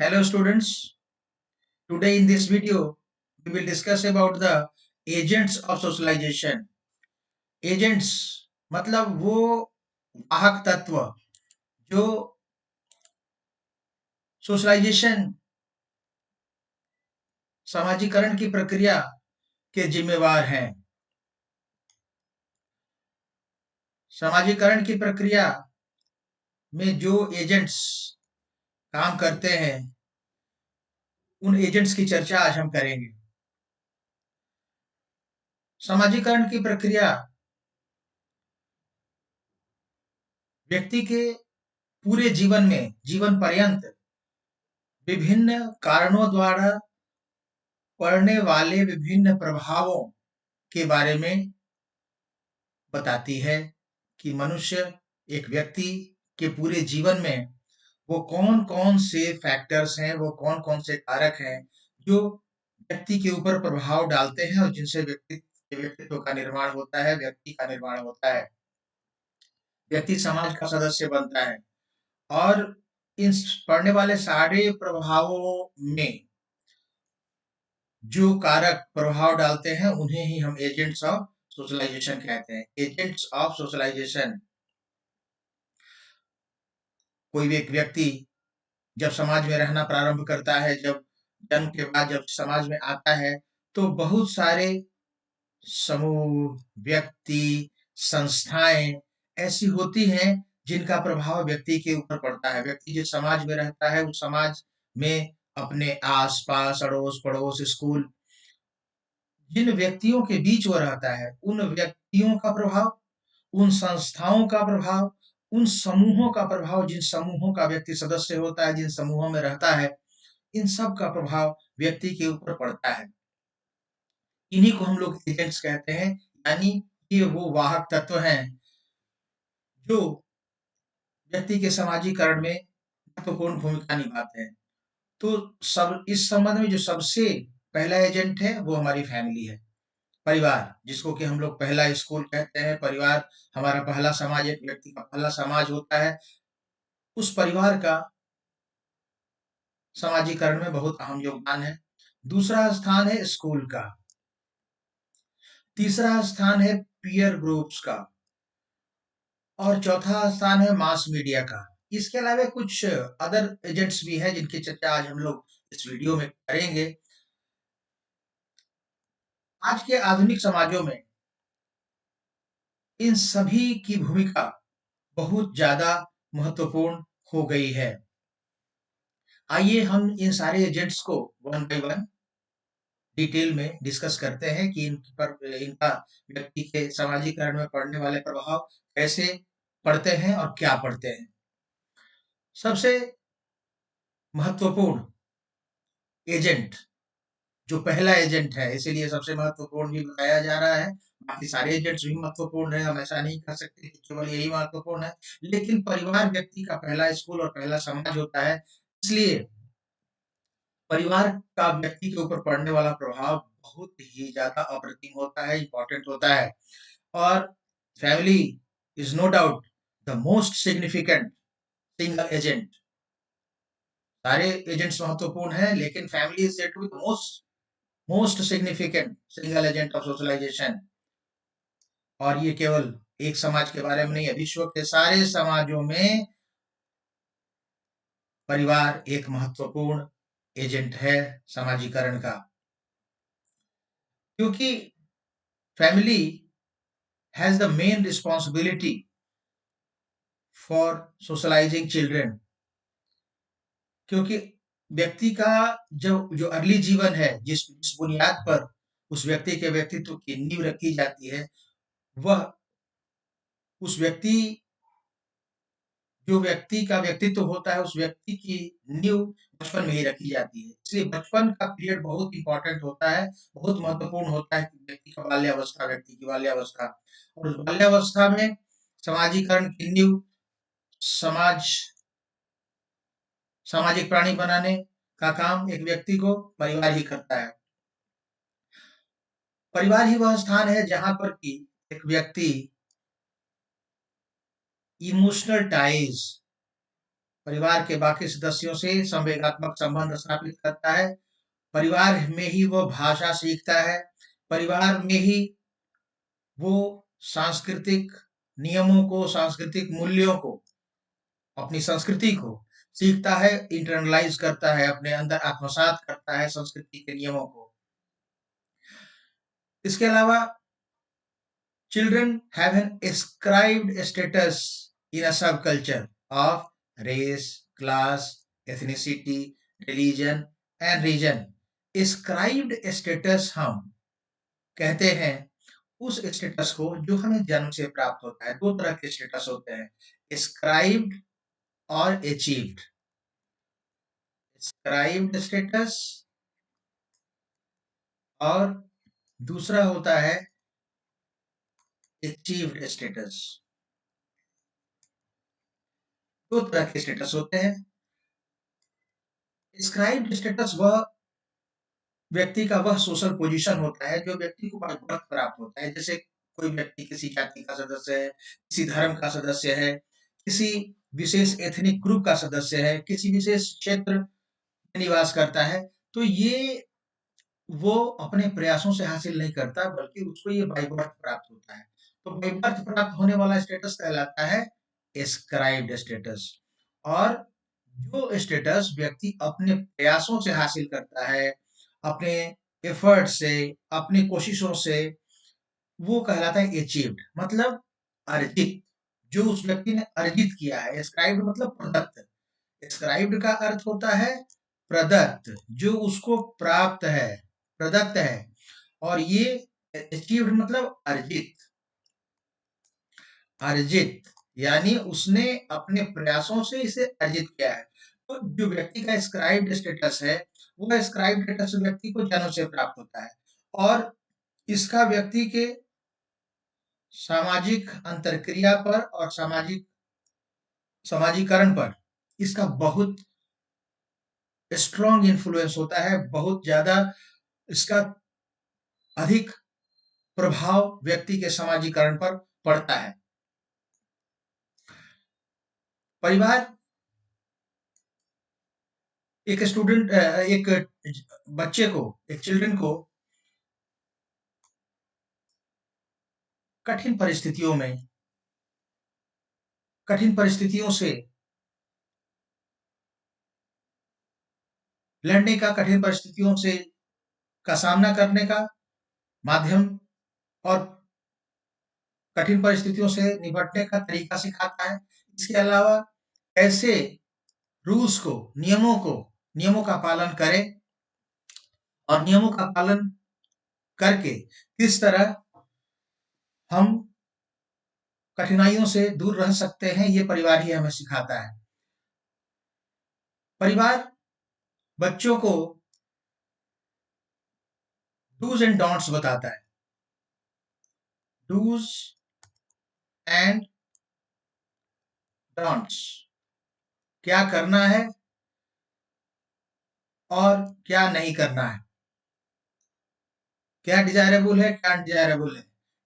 Hello students, today in this video we will discuss about the agents of socialization. Agents मतलब वो वाहक तत्व जो सोशलाइजेशन समाजीकरण की प्रक्रिया के जिम्मेवार हैं। समाजीकरण की प्रक्रिया में जो एजेंट्स काम करते हैं उन एजेंट्स की चर्चा आज हम करेंगे। समाजीकरण की प्रक्रिया व्यक्ति के पूरे जीवन पर्यंत विभिन्न कारणों द्वारा पड़ने वाले विभिन्न प्रभावों के बारे में बताती है कि मनुष्य एक व्यक्ति के पूरे जीवन में वो कौन-कौन से फैक्टर्स हैं, वो कौन-कौन से कारक हैं जो व्यक्ति के ऊपर प्रभाव डालते हैं और जिनसे व्यक्तित्व का निर्माण होता है, व्यक्ति का निर्माण होता है। व्यक्ति समाज का सदस्य बनता है और इन पड़ने वाले सारे प्रभावों में जो कारक प्रभाव डालते हैं उन्हें ही हम एजेंट्स ऑफ सोशलाइजेशन कहते हैं। एजेंट्स ऑफ सोशलाइजेशन कोई भी एक व्यक्ति जब समाज में रहना प्रारंभ करता है, जब जन्म के बाद जब समाज में आता है, तो बहुत सारे समूह, व्यक्ति, संस्थाएं ऐसी होती हैं जिनका प्रभाव व्यक्ति के ऊपर पड़ता है। व्यक्ति जिस समाज में रहता है, उस समाज में अपने आस-पास, अड़ोस-पड़ोस, स्कूल जिन व्यक्तियों के बीच वो रहता है, उन व्यक्तियों का प्रभाव, उन संस्थाओं का प्रभाव, उन समूहों का प्रभाव, जिन समूहों का व्यक्ति सदस्य होता है, जिन समूहों में रहता है, इन सब का प्रभाव व्यक्ति के ऊपर पड़ता है। इन्हीं को हम लोग एजेंट्स कहते हैं, यानी ये वो वाहक तत्व हैं जो व्यक्ति के समाजीकरण में महत्वपूर्ण भूमिका निभाते हैं। तो सब इस संबंध में जो सबसे पहला एजेंट है वो हमारी फैमिली है, परिवार, जिसको कि हम लोग पहला स्कूल कहते हैं। परिवार हमारा पहला समाज, एक व्यक्ति का पहला समाज होता है। उस परिवार का समाजीकरण में बहुत अहम योगदान है। दूसरा स्थान है स्कूल का। तीसरा स्थान है पीयर ग्रुप्स का और चौथा स्थान है मास मीडिया का। इसके अलावा कुछ अदर एजेंट्स भी हैं जिनकी चर्चा आज हम लोग इस वीडियो में करेंगे। आज के आधुनिक समाजों में इन सभी की भूमिका बहुत ज्यादा महत्वपूर्ण हो गई है। आइए हम इन सारे एजेंट्स को वन बाय वन डिटेल में डिस्कस करते हैं कि इनका व्यक्ति के समाजीकरण में पड़ने वाले प्रभाव कैसे पड़ते हैं और क्या पड़ते हैं। सबसे महत्वपूर्ण एजेंट जो पहला एजेंट है, इसीलिए सबसे महत्वपूर्ण भी बताया जा रहा है। बाकी सारे एजेंट्स भी महत्वपूर्ण है, हम ऐसा नहीं कर सकते कि केवल यही महत्वपूर्ण है। लेकिन परिवार व्यक्ति का पहला स्कूल और पहला समाज होता है, इसलिए परिवार का व्यक्ति के ऊपर पड़ने वाला प्रभाव बहुत ही ज्यादा अप्रतिम होता है, इंपॉर्टेंट होता है। और family is no doubt the most significant single agent. सारे एजेंट्स महत्वपूर्ण हैं, लेकिन family is said to be the most significant single agent of socialisation. और ये केवल एक समाज के बारे में नहीं है, विश्व के सारे समाजों में परिवार एक महत्वपूर्ण एजेंट है समाजीकरण का, क्योंकि family has the main responsibility for socialising children. क्योंकि व्यक्ति का जो अर्ली जीवन है, जिस बुनियाद पर उस व्यक्ति के व्यक्तित्व की नींव रखी जाती है, वह उस व्यक्ति जो व्यक्ति का व्यक्तित्व होता है, उस व्यक्ति की नींव बचपन में ही रखी जाती है। इसलिए बचपन का पीरियड बहुत इंपॉर्टेंट होता है, बहुत महत्वपूर्ण होता है कि व्यक्ति की बाल्यावस्था। और उस बाल्यावस्था में समाजीकरण की नींव समाज सामाजिक प्राणी बनाने का काम एक व्यक्ति को परिवार ही करता है। परिवार ही वह स्थान है जहां पर कि एक व्यक्ति इमोशनल टाइज परिवार के बाकी सदस्यों से संवेगात्मक संबंध स्थापित करता है, परिवार में ही वो भाषा सीखता है, परिवार में ही वो सांस्कृतिक नियमों को, सांस्कृतिक मूल्यों को, अपनी संस्कृति को सीखता है, इंटरनलाइज करता है, अपने अंदर आत्मसात करता है संस्कृति के नियमों को। इसके अलावा children have an ascribed status in a subculture of race, class, ethnicity, religion and region. Ascribed status हम कहते हैं उस स्टेटस को जो हमें जन्म से प्राप्त होता है। दो तरह के स्टेटस होते हैं, ascribed और achieved। ascribed स्टेटस और दूसरा होता है achieved स्टेटस। दो तरह के स्टेटस होते हैं। ascribed स्टेटस वह व्यक्ति का वह सोशल पोजीशन होता है जो व्यक्ति को बाय बर्थ प्राप्त होता है। जैसे कोई व्यक्ति किसी जाति का सदस्य है, किसी धर्म का सदस्य है, किसी विशेष एथनिक ग्रुप का सदस्य है, किसी विशेष क्षेत्र में निवास करता है, तो ये वो अपने प्रयासों से हासिल नहीं करता, बल्कि उसको ये बाय बर्थ प्राप्त होता है। तो बाय बर्थ प्राप्त होने वाला स्टेटस कहलाता है एस्क्राइब्ड स्टेटस। और जो स्टेटस व्यक्ति अपने प्रयासों से हासिल करता है, अपने एफर्ट से, अपनी कोशिशों से, वो कहलाता है अचीव्ड, मतलब अर्जित, जो उस व्यक्ति ने अर्जित किया है। एस्क्राइब्ड मतलब प्रदत्त। एस्क्राइब्ड का अर्थ होता है प्रदत्त, जो उसको प्राप्त है, प्रदत्त है। और ये अचीव्ड मतलब अर्जित। अर्जित यानी उसने अपने प्रयासों से इसे अर्जित किया है। तो जो व्यक्ति का स्क्राइब्ड स्टेटस है, वो स्क्राइब्ड स्टेटस व्यक्ति को जन्म से प्राप्त होता है और इसका व्यक्ति के सामाजिक अंतरक्रिया पर और समाजीकरण पर इसका बहुत स्ट्रॉन्ग इन्फ्लुएंस होता है, बहुत ज्यादा इसका अधिक प्रभाव व्यक्ति के समाजीकरण पर पड़ता है। परिवार एक स्टूडेंट एक बच्चे को, एक चिल्ड्रन को कठिन परिस्थितियों में, कठिन परिस्थितियों से लड़ने का, कठिन परिस्थितियों से का सामना करने का माध्यम और कठिन परिस्थितियों से निपटने का तरीका सिखाता है। इसके अलावा ऐसे रूल्स को, नियमों का पालन करें और नियमों का पालन करके किस तरह हम कठिनाइयों से दूर रह सकते हैं, ये परिवार ही हमें सिखाता है। परिवार बच्चों को डूज एंड डोंट्स बताता है। डूज एंड डोंट्स, क्या करना है और क्या नहीं करना है, क्या डिजायरेबल है, क्या अनडिजायरेबल है।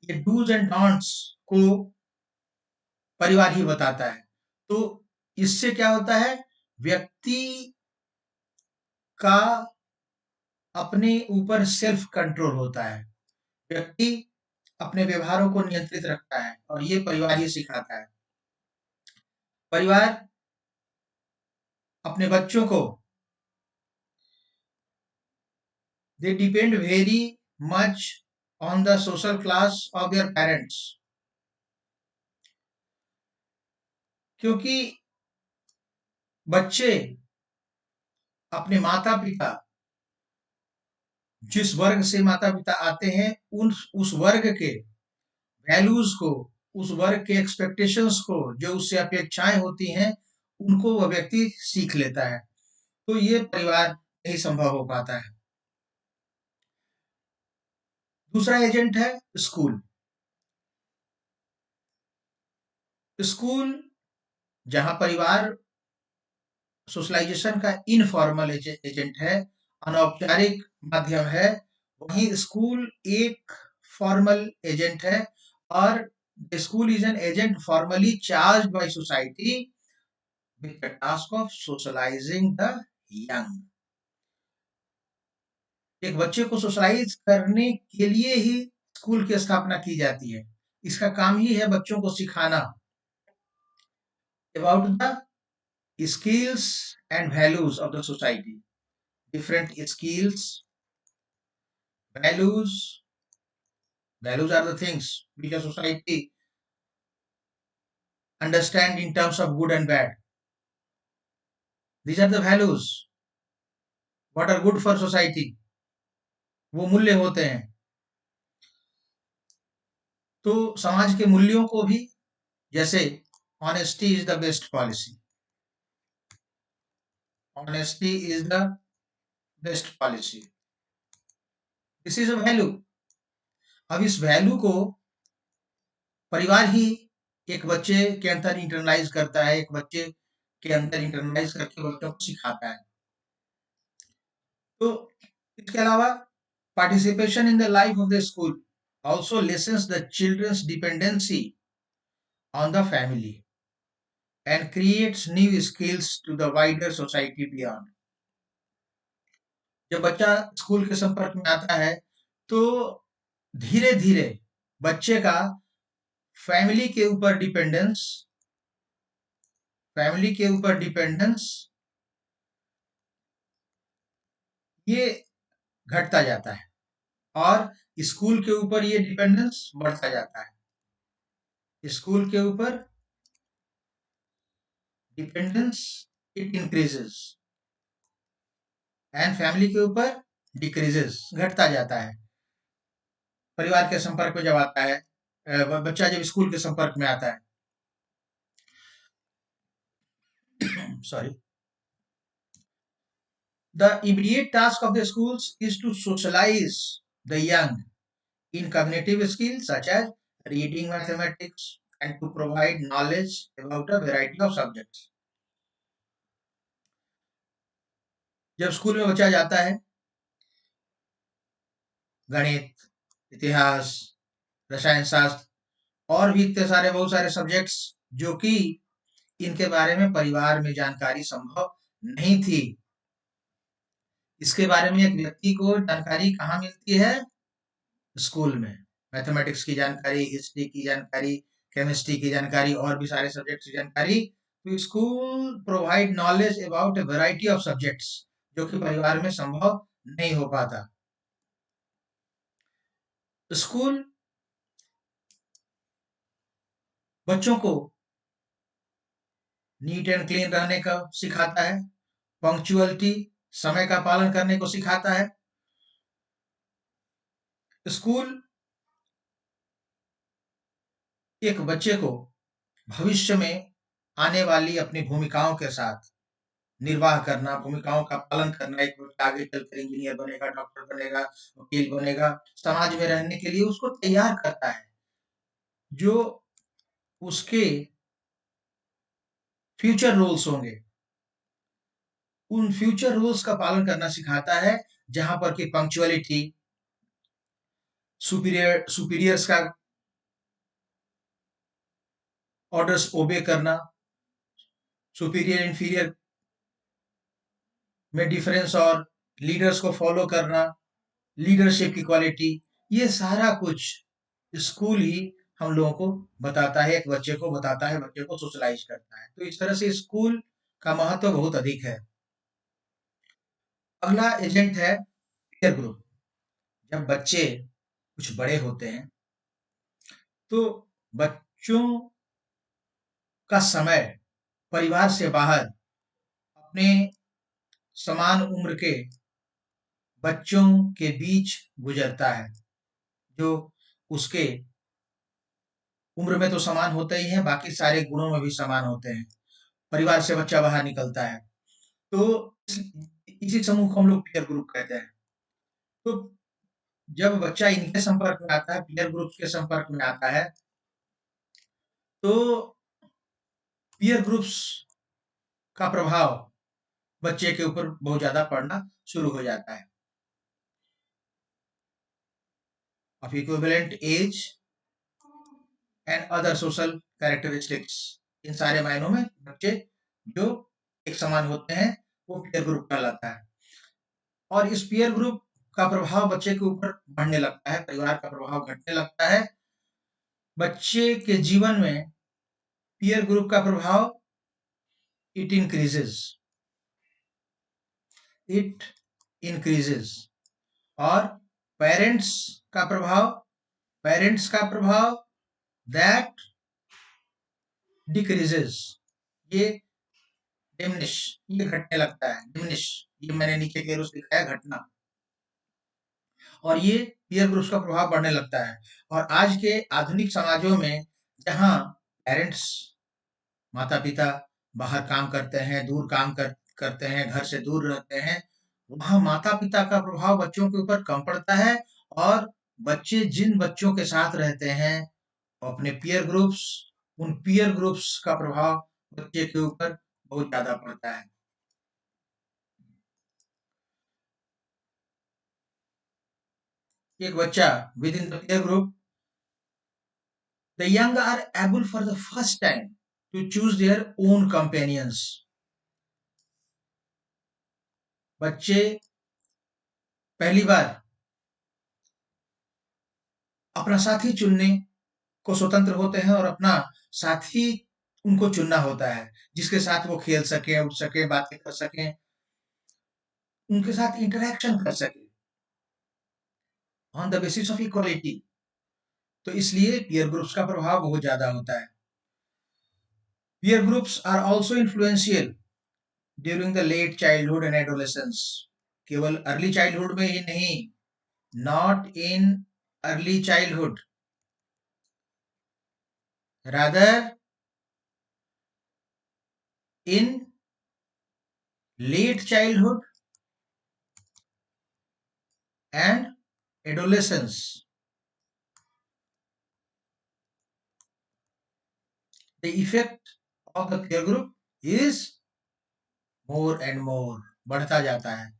ये डूज एंड डोंट्स को परिवार ही बताता है। तो इससे क्या होता है, व्यक्ति का अपने ऊपर सेल्फ कंट्रोल होता है, व्यक्ति अपने व्यवहारों को नियंत्रित रखता है और ये परिवार ही सिखाता है। परिवार अपने बच्चों को, they depend very much on the social class of their parents, क्योंकि बच्चे अपने माता पिता, जिस वर्ग से माता पिता आते हैं, उस वर्ग के वैल्यूज को, उस वर्ग के एक्सपेक्टेशंस को, जो उससे अपेक्षाएं होती हैं, उनको वह व्यक्ति सीख लेता है। तो ये परिवार नहीं संभव हो पाता है। दूसरा एजेंट है स्कूल। स्कूल जहां परिवार सोशलाइजेशन का इनफॉर्मल एजेंट है, अनौपचारिक माध्यम है, वहीं स्कूल एक फॉर्मल एजेंट है। और school is an agent formally charge by society with the task of socializing the young. एक बच्चे को सोशलाइज करने के लिए ही स्कूल की स्थापना की जाती है। इसका काम ही है बच्चों को सिखाना about the skills and values of the society. Different skills, values. Values are the things which a society understand in terms of good and bad. These are the values. What are good for society? वो मूल्य होते हैं। तो समाज के मूल्यों को भी, जैसे honesty is the best policy, honesty is the best policy, this is a value. अब इस वैल्यू को परिवार ही एक बच्चे के अंदर इंटरनलाइज करता है, एक बच्चे के अंदर इंटरनलाइज करके बच्चों को सिखाता है। तो इसके अलावा participation in the life of the school also lessens the children's dependency on the family and creates new skills to the wider society beyond. जब बच्चा स्कूल के संपर्क में आता है तो धीरे धीरे बच्चे का फैमिली के ऊपर डिपेंडेंस ये घटता जाता है और स्कूल के ऊपर ये डिपेंडेंस बढ़ता जाता है। स्कूल के ऊपर dependence it increases and family के ऊपर डिक्रीजेस, घटता जाता है। परिवार के संपर्क में जब आता है, बच्चा जब स्कूल के संपर्क में आता है, sorry, the immediate task of the schools is to socialize the young in cognitive skills such as reading, mathematics, and to provide knowledge about a variety of subjects. जब स्कूल में बच्चा जाता है, गणित, इतिहास, रसायन शास्त्र और भी इतने सारे बहुत सारे सब्जेक्ट्स जो कि इनके बारे में परिवार में जानकारी संभव नहीं थी, इसके बारे में एक व्यक्ति को जानकारी कहाँ मिलती है? स्कूल में। मैथमेटिक्स की जानकारी, हिस्ट्री की जानकारी, केमिस्ट्री की जानकारी और भी सारे सब्जेक्ट्स की जानकारी। तो school provide knowledge about A variety of subjects जो कि परिवार में संभव नहीं हो पाता। स्कूल बच्चों को नीट एंड क्लीन रहने का सिखाता है, पंक्चुअलिटी, समय का पालन करने को सिखाता है। स्कूल एक बच्चे को भविष्य में आने वाली अपनी भूमिकाओं के साथ निर्वाह करना, भूमिकाओं का पालन करना, एक बच्चा आगे चलकर इंजीनियर बनेगा, डॉक्टर बनेगा, वकील बनेगा, समाज में रहने के लिए उसको तैयार करता है। जो उसके फ्यूचर रोल्स होंगे, उन फ्यूचर रूल्स का पालन करना सिखाता है, जहां पर कि पंक्चुअलिटी, सुपीरियर्स का ऑर्डर्स ओबे करना, सुपीरियर इंफीरियर में डिफरेंस और लीडर्स को फॉलो करना, लीडरशिप की क्वालिटी, ये सारा कुछ स्कूल ही हम लोगों को बताता है, एक बच्चे को बताता है, बच्चे को सोशलाइज करता है। तो इस तरह से स्कूल का महत्व बहुत अधिक है। अगला एजेंट है पीयर ग्रुप। जब बच्चे कुछ बड़े होते हैं तो बच्चों का समय परिवार से बाहर अपने समान उम्र के बच्चों के बीच गुजरता है, जो उसके उम्र में तो समान होते ही हैं, बाकी सारे गुणों में भी समान होते हैं। परिवार से बच्चा बाहर निकलता है तो इसी समूह को हम लोग पीयर ग्रुप कहते हैं। तो जब बच्चा इनके संपर्क में आता है, पीयर ग्रुप के संपर्क में आता है, तो पीयर ग्रुप्स का प्रभाव बच्चे के ऊपर बहुत ज्यादा पड़ना शुरू हो जाता है। Of equivalent age and other social characteristics, इन सारे मायनों में बच्चे जो एक समान होते हैं, वो पीयर ग्रुप कहलाता है। और इस पीयर ग्रुप का प्रभाव बच्चे के ऊपर बढ़ने लगता है, परिवार का प्रभाव घटने लगता है। बच्चे के जीवन में पीयर ग्रुप का प्रभाव इट इंक्रीजेस इट इंक्रीजेस और पेरेंट्स का प्रभाव पेरेंट्स का प्रभाव दैट डिक्रीजेस, ये डिमिनिश, ये घटने लगता है, डिमिनिश, ये मैंने नीचे की ओर लिखा है घटना, और ये पीयर ग्रुप्स का प्रभाव बढ़ने लगता है। और आज के आधुनिक समाजों में जहाँ पेरेंट्स, माता पिता बाहर काम करते हैं, दूर काम करते हैं, घर से दूर रहते हैं, वहाँ माता पिता का प्रभाव बच्चों के ऊपर कम पड़ता है। और बच्चे जिन बच्चों के साथ रहते हैं, अपने पीयर ग्रुप्स, उन पीयर ग्रुप्स का प्रभाव बच्चे के ऊपर बहुत ज्यादा पड़ता है। एक बच्चा with in the peer group, the young are able for the first time to choose their own companions. बच्चे पहली बार अपना साथी चुनने को स्वतंत्र होते हैं और अपना साथी उनको चुनना होता है, जिसके साथ वो खेल सके, उठ सके, बातें कर सकें, उनके साथ इंटरेक्शन कर सके on the basis of equality. तो इसलिए पीयर ग्रुप्स का प्रभाव बहुत ज्यादा होता है। Peer groups are also influential during the late childhood and adolescence. केवल अर्ली चाइल्डहुड में ही नहीं, not in early childhood, rather in late childhood and adolescence. The effect of the peer group is more and more, बढ़ता जाता है।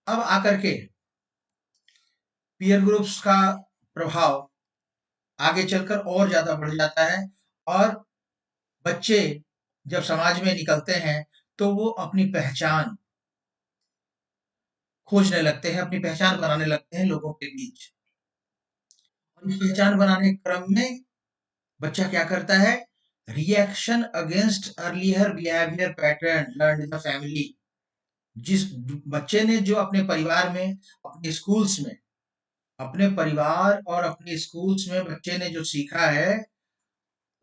अब आकर के पीयर ग्रुप्स का प्रभाव आगे चलकर और ज्यादा बढ़ जाता है, और बच्चे जब समाज में निकलते हैं तो वो अपनी पहचान खोजने लगते हैं, अपनी पहचान बनाने लगते हैं लोगों के बीच। और इस पहचान बनाने के क्रम में बच्चा क्या करता है? Reaction against earlier behaviour pattern learn in the family. जिस बच्चे ने जो अपने परिवार में, अपने स्कूल्स में, अपने परिवार और अपने स्कूल्स में बच्चे ने जो सीखा है,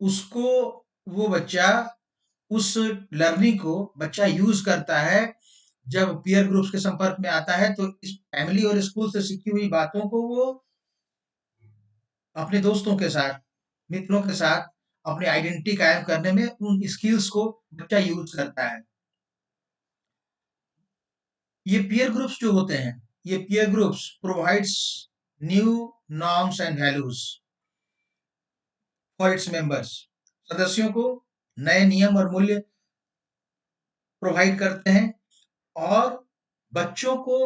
उसको वो बच्चा, उस लर्निंग को बच्चा यूज करता है। जब पीयर ग्रुप्स के संपर्क में आता है तो इस फैमिली और स्कूल से सीखी हुई बातों को वो अपने दोस्तों के साथ, मित्रों के साथ अपनी आइडेंटिटी कायम करने में उन स्किल्स को बच्चा यूज करता है। ये पीयर ग्रुप्स जो होते हैं, ये peer groups provides new norms and values for its members. सदस्यों को नए नियम और मूल्य प्रोवाइड करते हैं, और बच्चों को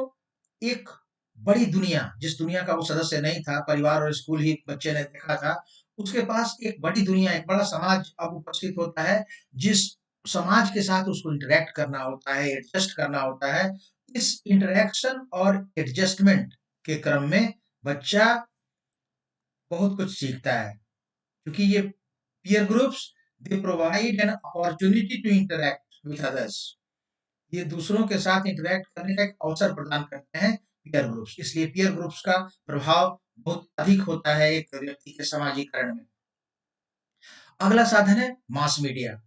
एक बड़ी दुनिया, जिस दुनिया का वो सदस्य नहीं था, परिवार और स्कूल ही बच्चे ने देखा था, उसके पास एक बड़ी दुनिया, एक बड़ा समाज अब उपस्थित होता है, जिस समाज के साथ उसको इंटरेक्ट करना होता है, एडजस्ट करना होता है। इस इंटरेक्शन और एडजस्टमेंट के क्रम में बच्चा बहुत कुछ सीखता है, क्योंकि ये peer groups, they provide an opportunity to interact with others. ये दूसरों के साथ इंटरेक्ट करने का एक अवसर प्रदान करते हैं पीयर ग्रुप्स। इसलिए पीयर ग्रुप्स का प्रभाव बहुत अधिक होता है एक व्यक्ति के समाजीकरण में। अगला साधन है मास मीडिया।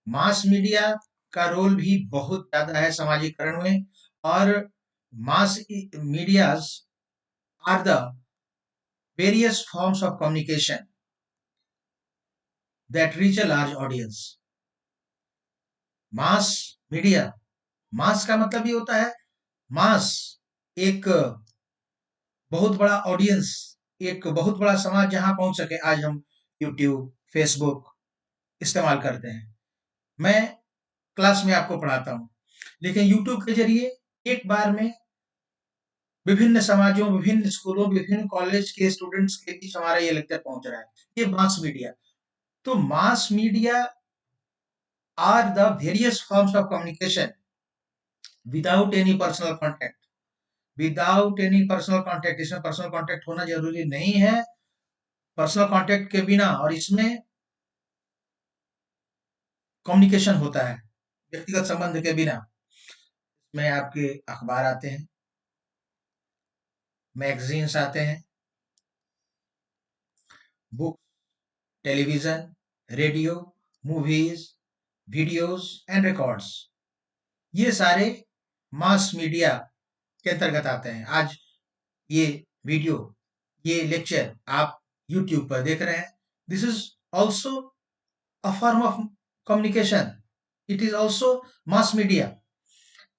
मास मीडिया का रोल भी बहुत ज्यादा है समाजीकरण में, और mass medias are the various forms of communication that reach a large audience. Mass media, mass का मतलब ये होता है, मास एक बहुत बड़ा ऑडियंस, एक बहुत बड़ा समाज जहां पहुंच सके। आज हम यूट्यूब, फेसबुक इस्तेमाल करते हैं। मैं क्लास में आपको पढ़ाता हूँ, लेकिन यूट्यूब के जरिए एक बार में विभिन्न समाजों, विभिन्न स्कूलों, विभिन्न कॉलेज के स्टूडेंट्स के बीच हमारा ये लेक्चर पहुंच रहा है। ये मास मीडिया। तो mass media are the various forms of communication without any personal contact. Without any personal contact, इसमें पर्सनल कॉन्टेक्ट होना जरूरी नहीं है। पर्सनल कॉन्टेक्ट के बिना और इसमें कम्युनिकेशन होता है व्यक्तिगत संबंध के बिना। इसमें आपके अखबार आते हैं, मैगजीन्स आते हैं, book, television, radio, movies, videos and records, ये सारे मास मीडिया के अंतर्गत आते हैं। आज ये वीडियो, ये लेक्चर आप यूट्यूब पर देख रहे हैं। This is also a form of communication. It is also mass media.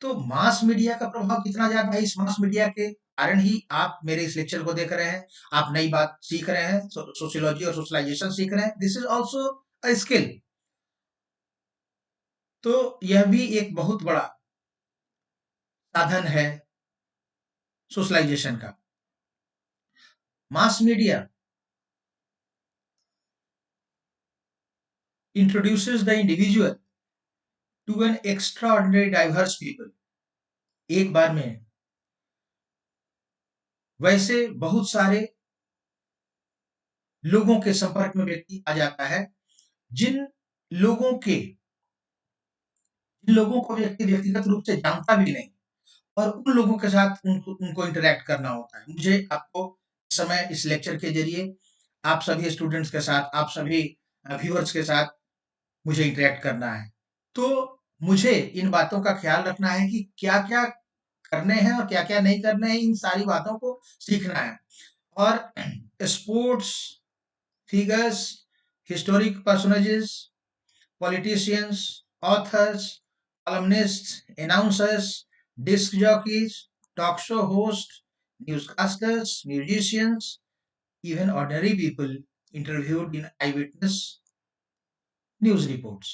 तो मास मीडिया का प्रभाव कितना ज्यादा है, इस मास मीडिया के कारण ही आप मेरे इस लेक्चर को देख रहे हैं। आप नई बात सीख रहे हैं, सोशियोलॉजी और सोशलाइजेशन सीख रहे हैं। This is also a skill. तो यह भी एक बहुत बड़ा साधन है सोशलाइजेशन का। Mass media introduces the individual to an extraordinary diverse people। एक बार में वैसे बहुत सारे लोगों के संपर्क में व्यक्ति आ जाता है जिन लोगों के जिन लोगों को व्यक्ति व्यक्तिगत रूप से जानता भी नहीं, और उन लोगों के साथ उनको इंटरेक्ट करना होता है। मुझे आपको इस समय इस लेक्चर के जरिए आप सभी स्टूडेंट्स के साथ, आप सभी व्यूअर्स के साथ मुझे इंटरेक्ट करना है। तो मुझे इन बातों का ख्याल रखना है कि क्या-क्या करने हैं और क्या-क्या नहीं करने हैं, इन सारी बातों को सीखना है। और sports figures, historic personages, politicians, authors, columnists, announcers, disc jockeys, talk show host, newscasters, musicians, even ordinary people interviewed in eyewitness news reports.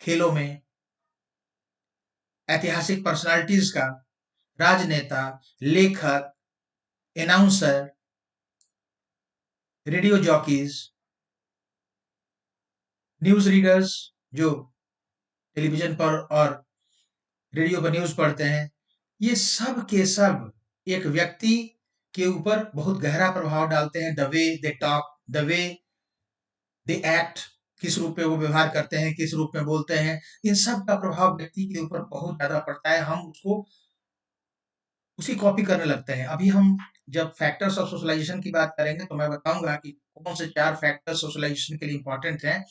खेलों में ऐतिहासिक पर्सनालिटीज का, राजनेता, लेखक, announcer, radio jockeys, news readers जो टेलीविजन पर और रेडियो पर न्यूज पढ़ते हैं, ये सब के सब एक व्यक्ति के ऊपर बहुत गहरा प्रभाव डालते हैं। The way they talk, the way they act, किस रूप में वो व्यवहार करते हैं, किस रूप में बोलते हैं, इन सब का प्रभाव व्यक्ति के ऊपर बहुत ज्यादा पड़ता है। हम उसको उसकी कॉपी करने लगते हैं। अभी हम जब फैक्टर्स ऑफ सोशलाइजेशन की बात करेंगे तो मैं बताऊंगा कि कौन से 4 फैक्टर्स सोशलाइजेशन के लिए इंपॉर्टेंट हैं।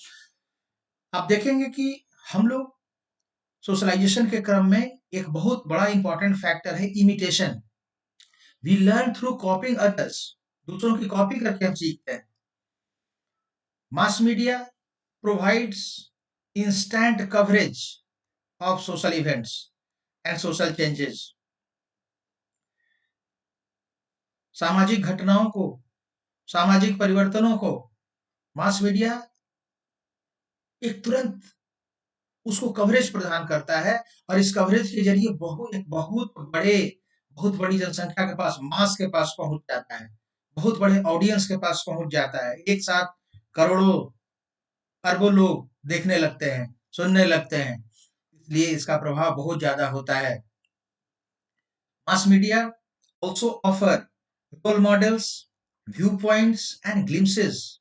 आप देखेंगे कि हम लोग सोशलाइजेशन के क्रम में एक बहुत बड़ा इंपॉर्टेंट फैक्टर है imitation. We learn through copying others. दूसरों की कॉपी करके हम सीखते हैं। Mass media provides instant coverage of social events and social changes. सामाजिक घटनाओं को, सामाजिक परिवर्तनों को मास मीडिया एक तुरंत उसको कवरेज प्रदान करता है, और इस कवरेज के जरिए बहुत बड़ी जनसंख्या के पास, मास के पास पहुंच जाता है। बहुत बड़े ऑडियंस के पास पहुंच जाता है। एक साथ करोड़ों अरबों लोग देखने लगते हैं, सुनने लगते हैं, इसलिए इसका प्रभाव बहुत ज्यादा होता है। Mass media also offer role models, viewpoints and glimpses।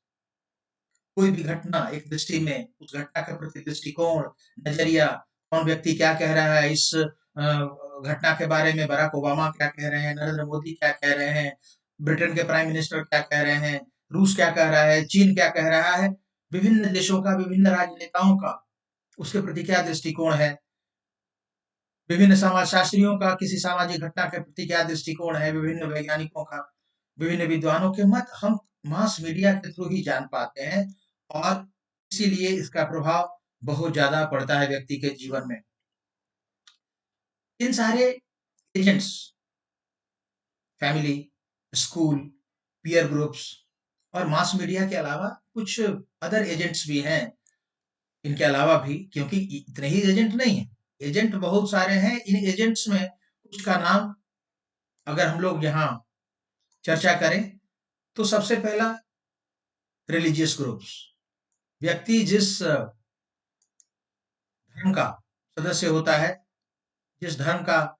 कोई भी घटना एक दृष्टि में, उस घटना के प्रति दृष्टिकोण, नजरिया, कौन व्यक्ति क्या कह रहा है इस घटना के बारे में, बराक ओबामा क्या कह रहे हैं, नरेंद्र मोदी क्या कह रहे हैं, ब्रिटेन के प्राइम मिनिस्टर क्या कह रहे हैं, रूस क्या कह रहा है, चीन क्या कह रहा है, विभिन्न देशों का, विभिन्न राजनेताओं का उसके प्रति क्या दृष्टिकोण है, विभिन्न समाजशास्त्रियों का किसी सामाजिक घटना के प्रति क्या दृष्टिकोण है, विभिन्न वैज्ञानिकों का, विभिन्न विद्वानों के मत हम मास मीडिया के थ्रू ही जान पाते हैं, और इसीलिए इसका प्रभाव बहुत ज्यादा पड़ता है व्यक्ति के जीवन में। इन सारे agents, family, school, peer groups और मास मीडिया के अलावा कुछ अदर एजेंट्स भी हैं। इनके अलावा भी, क्योंकि इतने ही एजेंट नहीं है, एजेंट बहुत सारे हैं। इन एजेंट्स में कुछ का नाम अगर हम लोग यहाँ चर्चा करें तो सबसे पहला रिलीजियस ग्रुप्स, व्यक्ति जिस धर्म का सदस्य होता है, जिस धर्म का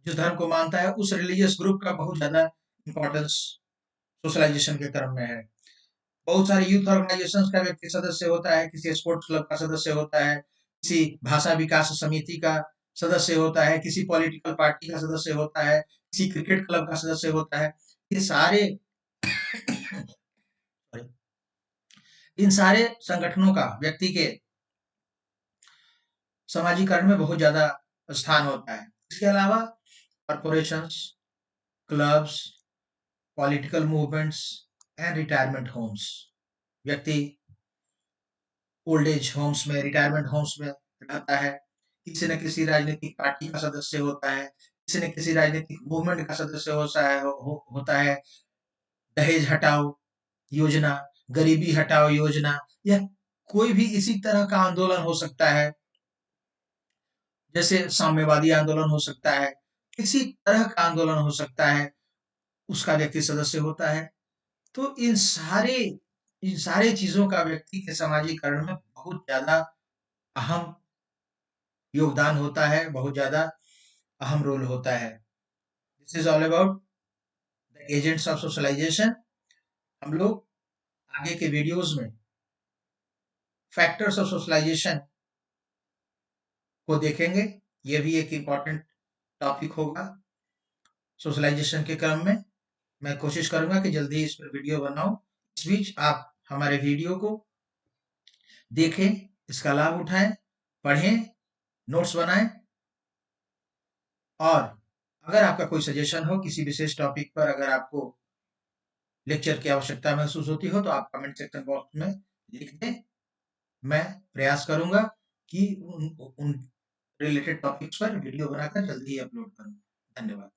जिस धर्म को मानता है, उस रिलीजियस ग्रुप का बहुत ज्यादा इंपॉर्टेंस सोशलाइजेशन के क्रम में है। बहुत सारे यूथ ऑर्गेनाइजेशंस का व्यक्ति सदस्य होता है, किसी स्पोर्ट्स क्लब का सदस्य होता है, किसी भाषा विकास समिति का सदस्य होता है, किसी पॉलिटिकल पार्टी का सदस्य होता है, किसी क्रिकेट क्लब का सदस्य होता है। ये सारे इन सारे संगठनों का व्यक्ति के समाजीकरण में बहुत ज्यादा स्थान होता है। इसके अलावा corporations, clubs, political movements and retirement homes, व्यक्ति ओल्ड एज होम्स में, रिटायरमेंट होम्स में रहता है, किसी न किसी राजनीतिक पार्टी का सदस्य होता है, किसी न किसी राजनीतिक मूवमेंट का सदस्य होता है। दहेज हटाओ योजना, गरीबी हटाओ योजना, या कोई भी इसी तरह का आंदोलन हो सकता है, जैसे साम्यवादी आंदोलन हो सकता है, किसी तरह का आंदोलन हो सकता है, उसका व्यक्ति सदस्य होता है। तो इन सारे चीजों का व्यक्ति के समाजीकरण में बहुत ज्यादा अहम योगदान होता है, बहुत ज्यादा अहम रोल होता है। This is all about the agents of socialisation. हम लोग आगे के वीडियोस में फैक्टर्स ऑफ सोशलाइजेशन को देखेंगे। यह भी एक इम्पॉर्टेंट टॉपिक होगा सोशलाइजेशन के क्रम में। मैं कोशिश करूंगा कि जल्दी इस पर वीडियो बनाऊं। इस बीच आप हमारे वीडियो को देखें, इसका लाभ उठाएं, पढ़ें, नोट्स बनाएं, और अगर आपका कोई सजेशन हो किसी विशेष टॉपिक पर, अगर आपको लेक्चर की आवश्यकता महसूस होती हो, तो आप कमेंट सेक्शन बॉक्स में लिख दें। मैं प्रयास करूंगा कि उन रिलेटेड टॉपिक्स पर वीडियो बनाकर जल्दी ही अपलोड करूं। धन्यवाद।